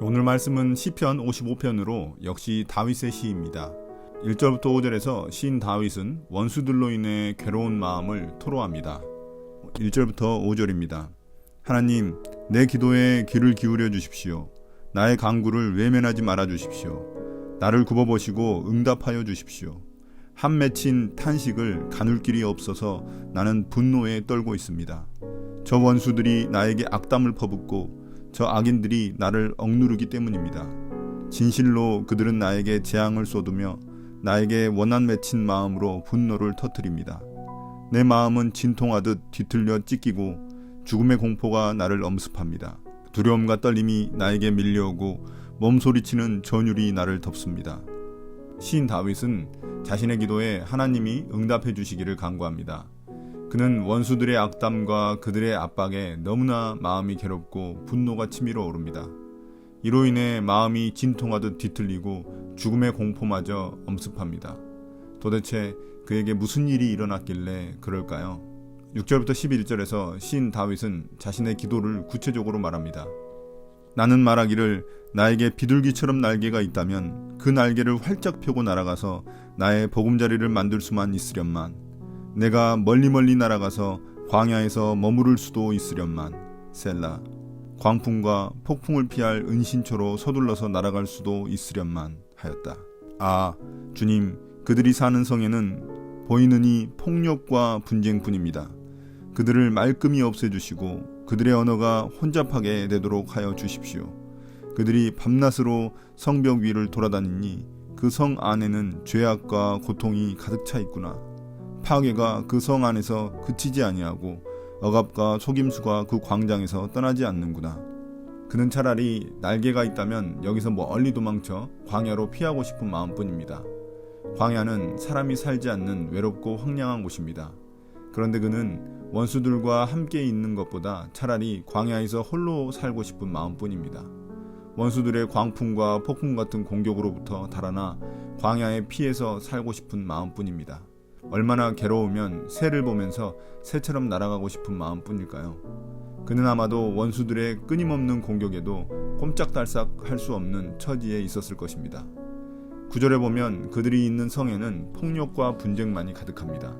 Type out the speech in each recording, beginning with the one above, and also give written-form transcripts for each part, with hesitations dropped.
오늘 말씀은 시편 55편으로 역시 다윗의 시입니다. 1절부터 5절에서 시인 다윗은 원수들로 인해 괴로운 마음을 토로합니다. 1절부터 5절입니다. 하나님, 내 기도에 귀를 기울여 주십시오. 나의 간구를 외면하지 말아 주십시오. 나를 굽어보시고 응답하여 주십시오. 한 맺힌 탄식을 가눌 길이 없어서 나는 분노에 떨고 있습니다. 저 원수들이 나에게 악담을 퍼붓고 저 악인들이 나를 억누르기 때문입니다. 진실로 그들은 나에게 재앙을 쏟으며 나에게 원한 맺힌 마음으로 분노를 터뜨립니다. 내 마음은 진통하듯 뒤틀려 찢기고 죽음의 공포가 나를 엄습합니다. 두려움과 떨림이 나에게 밀려오고 몸소리치는 전율이 나를 덮습니다. 시인 다윗은 자신의 기도에 하나님이 응답해 주시기를 간구합니다. 그는 원수들의 악담과 그들의 압박에 너무나 마음이 괴롭고 분노가 치밀어 오릅니다. 이로 인해 마음이 진통하듯 뒤틀리고 죽음의 공포마저 엄습합니다. 도대체 그에게 무슨 일이 일어났길래 그럴까요? 6절부터 11절에서 시인 다윗은 자신의 기도를 구체적으로 말합니다. 나는 말하기를 나에게 비둘기처럼 날개가 있다면 그 날개를 활짝 펴고 날아가서 나의 보금자리를 만들 수만 있으련만. 내가 멀리 날아가서 광야에서 머무를 수도 있으련만. 셀라. 광풍과 폭풍을 피할 은신초로 서둘러서 날아갈 수도 있으련만 하였다. 아, 주님, 그들이 사는 성에는 보이느니 폭력과 분쟁뿐입니다. 그들을 말끔히 없애주시고 그들의 언어가 혼잡하게 되도록 하여 주십시오. 그들이 밤낮으로 성벽 위를 돌아다니니 그 성 안에는 죄악과 고통이 가득 차 있구나. 파괴가 그 성 안에서 그치지 아니하고 억압과 속임수가 그 광장에서 떠나지 않는구나. 그는 차라리 날개가 있다면 여기서 멀리 도망쳐 광야로 피하고 싶은 마음뿐입니다. 광야는 사람이 살지 않는 외롭고 황량한 곳입니다. 그런데 그는 원수들과 함께 있는 것보다 차라리 광야에서 홀로 살고 싶은 마음뿐입니다. 원수들의 광풍과 폭풍 같은 공격으로부터 달아나 광야에 피해서 살고 싶은 마음뿐입니다. 얼마나 괴로우면 새를 보면서 새처럼 날아가고 싶은 마음뿐일까요? 그는 아마도 원수들의 끊임없는 공격에도 꼼짝달싹 할 수 없는 처지에 있었을 것입니다. 9절에 보면 그들이 있는 성에는 폭력과 분쟁만이 가득합니다.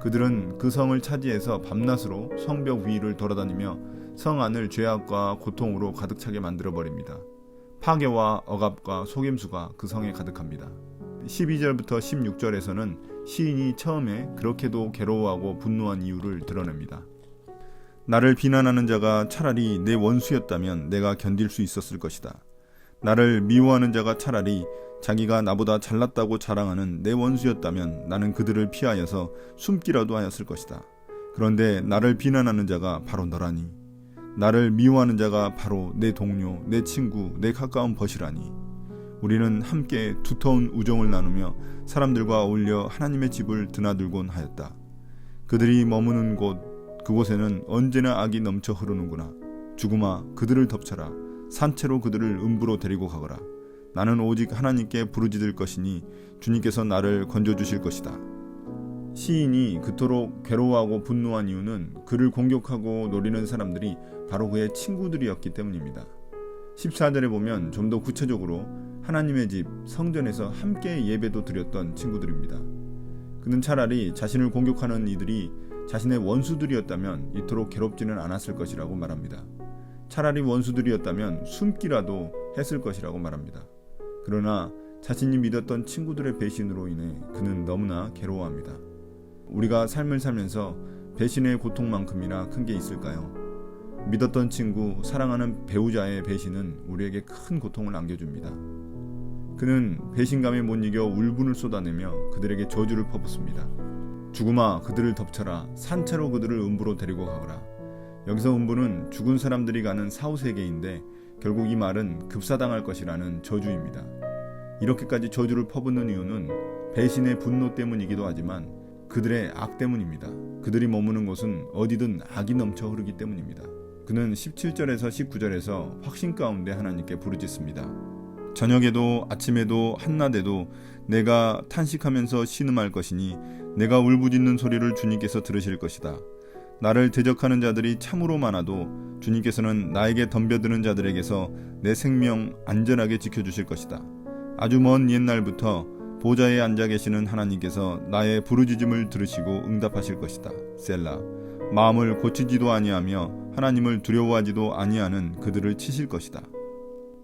그들은 그 성을 차지해서 밤낮으로 성벽 위를 돌아다니며 성 안을 죄악과 고통으로 가득 차게 만들어버립니다. 파괴와 억압과 속임수가 그 성에 가득합니다. 12절부터 16절에서는 시인이 처음에 그렇게도 괴로워하고 분노한 이유를 드러냅니다. 나를 비난하는 자가 차라리 내 원수였다면 내가 견딜 수 있었을 것이다. 나를 미워하는 자가 차라리 자기가 나보다 잘났다고 자랑하는 내 원수였다면 나는 그들을 피하여서 숨기라도 하였을 것이다. 그런데 나를 비난하는 자가 바로 너라니. 나를 미워하는 자가 바로 내 동료, 내 친구, 내 가까운 벗이라니. 우리는 함께 두터운 우정을 나누며 사람들과 어울려 하나님의 집을 드나들곤 하였다. 그들이 머무는 곳, 그곳에는 언제나 악이 넘쳐 흐르는구나. 죽음아, 그들을 덮쳐라. 산채로 그들을 음부로 데리고 가거라. 나는 오직 하나님께 부르짖을 것이니 주님께서 나를 건져주실 것이다. 시인이 그토록 괴로워하고 분노한 이유는 그를 공격하고 노리는 사람들이 바로 그의 친구들이었기 때문입니다. 14절에 보면 좀 더 구체적으로 하나님의 집, 성전에서 함께 예배도 드렸던 친구들입니다. 그는 차라리 자신을 공격하는 이들이 자신의 원수들이었다면 이토록 괴롭지는 않았을 것이라고 말합니다. 차라리 원수들이었다면 숨기라도 했을 것이라고 말합니다. 그러나 자신이 믿었던 친구들의 배신으로 인해 그는 너무나 괴로워합니다. 우리가 삶을 살면서 배신의 고통만큼이나 큰 게 있을까요? 믿었던 친구, 사랑하는 배우자의 배신은 우리에게 큰 고통을 안겨줍니다. 그는 배신감에 못 이겨 울분을 쏟아내며 그들에게 저주를 퍼붓습니다. 죽음아, 그들을 덮쳐라. 산채로 그들을 음부로 데리고 가거라. 여기서 음부는 죽은 사람들이 가는 사후세계인데 결국 이 말은 급사당할 것이라는 저주입니다. 이렇게까지 저주를 퍼붓는 이유는 배신의 분노 때문이기도 하지만 그들의 악 때문입니다. 그들이 머무는 곳은 어디든 악이 넘쳐 흐르기 때문입니다. 그는 17절에서 19절에서 확신 가운데 하나님께 부르짖습니다. 저녁에도 아침에도 한낮에도 내가 탄식하면서 신음할 것이니 내가 울부짖는 소리를 주님께서 들으실 것이다. 나를 대적하는 자들이 참으로 많아도 주님께서는 나에게 덤벼드는 자들에게서 내 생명 안전하게 지켜주실 것이다. 아주 먼 옛날부터 보좌에 앉아 계시는 하나님께서 나의 부르짖음을 들으시고 응답하실 것이다. 셀라. 마음을 고치지도 아니하며 하나님을 두려워하지도 아니하는 그들을 치실 것이다.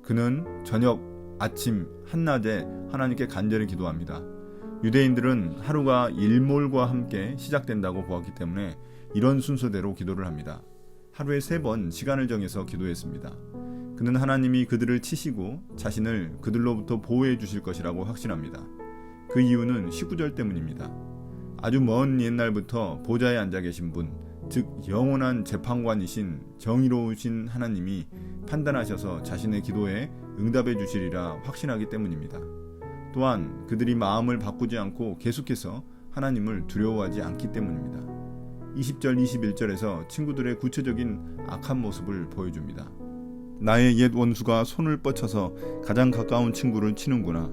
그는 저녁, 아침, 한낮에 하나님께 간절히 기도합니다. 유대인들은 하루가 일몰과 함께 시작된다고 보았기 때문에 이런 순서대로 기도를 합니다. 하루에 3번 시간을 정해서 기도했습니다. 그는 하나님이 그들을 치시고 자신을 그들로부터 보호해 주실 것이라고 확신합니다. 그 이유는 19절 때문입니다. 아주 먼 옛날부터 보좌에 앉아 계신 분, 즉 영원한 재판관이신 정의로우신 하나님이 판단하셔서 자신의 기도에 응답해 주시리라 확신하기 때문입니다. 또한 그들이 마음을 바꾸지 않고 계속해서 하나님을 두려워하지 않기 때문입니다. 20절, 21절에서 친구들의 구체적인 악한 모습을 보여줍니다. 나의 옛 원수가 손을 뻗쳐서 가장 가까운 친구를 치는구나.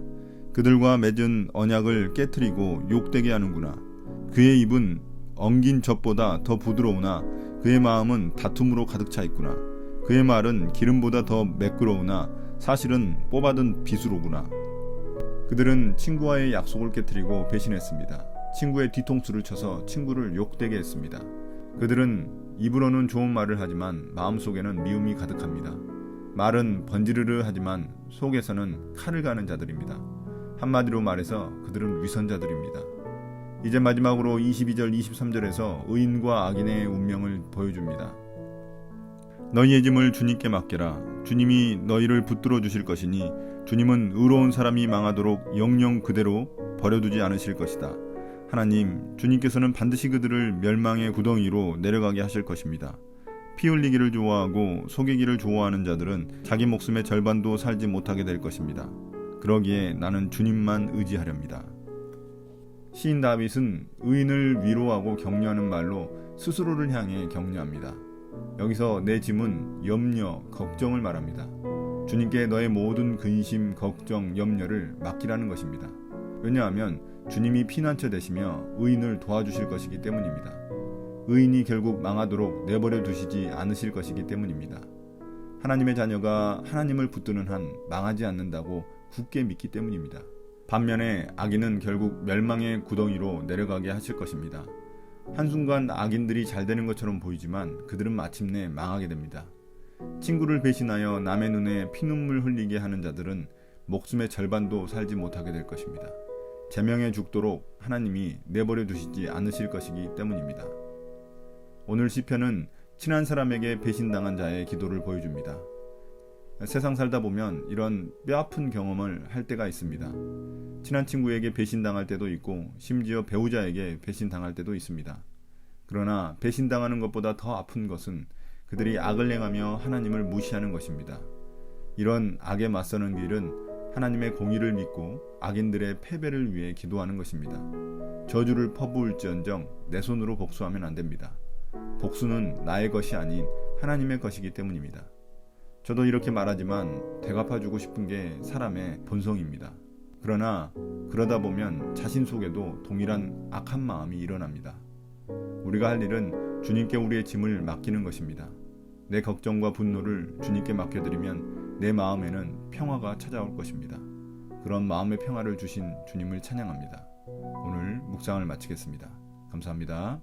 그들과 맺은 언약을 깨트리고 욕되게 하는구나. 그의 입은 엉긴 젖보다 더 부드러우나 그의 마음은 다툼으로 가득 차 있구나. 그의 말은 기름보다 더 매끄러우나 사실은 뽑아둔 빗으로구나. 그들은 친구와의 약속을 깨트리고 배신했습니다. 친구의 뒤통수를 쳐서 친구를 욕되게 했습니다. 그들은 입으로는 좋은 말을 하지만 마음속에는 미움이 가득합니다. 말은 번지르르 하지만 속에서는 칼을 가는 자들입니다. 한마디로 말해서 그들은 위선자들입니다. 이제 마지막으로 22절, 23절에서 의인과 악인의 운명을 보여줍니다. 너희의 짐을 주님께 맡겨라. 주님이 너희를 붙들어 주실 것이니 주님은 의로운 사람이 망하도록 영영 그대로 버려두지 않으실 것이다. 하나님, 주님께서는 반드시 그들을 멸망의 구덩이로 내려가게 하실 것입니다. 피 흘리기를 좋아하고 속이기를 좋아하는 자들은 자기 목숨의 절반도 살지 못하게 될 것입니다. 그러기에 나는 주님만 의지하렵니다. 시인 다윗은 의인을 위로하고 격려하는 말로 스스로를 향해 격려합니다. 여기서 내 짐은 염려, 걱정을 말합니다. 주님께 너의 모든 근심, 걱정, 염려를 맡기라는 것입니다. 왜냐하면 주님이 피난처 되시며 의인을 도와주실 것이기 때문입니다. 의인이 결국 망하도록 내버려 두시지 않으실 것이기 때문입니다. 하나님의 자녀가 하나님을 붙드는 한 망하지 않는다고 굳게 믿기 때문입니다. 반면에 악인은 결국 멸망의 구덩이로 내려가게 하실 것입니다. 한순간 악인들이 잘 되는 것처럼 보이지만 그들은 마침내 망하게 됩니다. 친구를 배신하여 남의 눈에 피눈물 흘리게 하는 자들은 목숨의 절반도 살지 못하게 될 것입니다. 제명에 죽도록 하나님이 내버려 두시지 않으실 것이기 때문입니다. 오늘 시편은 친한 사람에게 배신당한 자의 기도를 보여줍니다. 세상 살다 보면 이런 뼈아픈 경험을 할 때가 있습니다. 친한 친구에게 배신당할 때도 있고 심지어 배우자에게 배신당할 때도 있습니다. 그러나 배신당하는 것보다 더 아픈 것은 그들이 악을 행하며 하나님을 무시하는 것입니다. 이런 악에 맞서는 길은 하나님의 공의를 믿고 악인들의 패배를 위해 기도하는 것입니다. 저주를 퍼부을지언정 내 손으로 복수하면 안 됩니다. 복수는 나의 것이 아닌 하나님의 것이기 때문입니다. 저도 이렇게 말하지만 되갚아주고 싶은 게 사람의 본성입니다. 그러나 그러다 보면 자신 속에도 동일한 악한 마음이 일어납니다. 우리가 할 일은 주님께 우리의 짐을 맡기는 것입니다. 내 걱정과 분노를 주님께 맡겨드리면 내 마음에는 평화가 찾아올 것입니다. 그런 마음의 평화를 주신 주님을 찬양합니다. 오늘 묵상을 마치겠습니다. 감사합니다.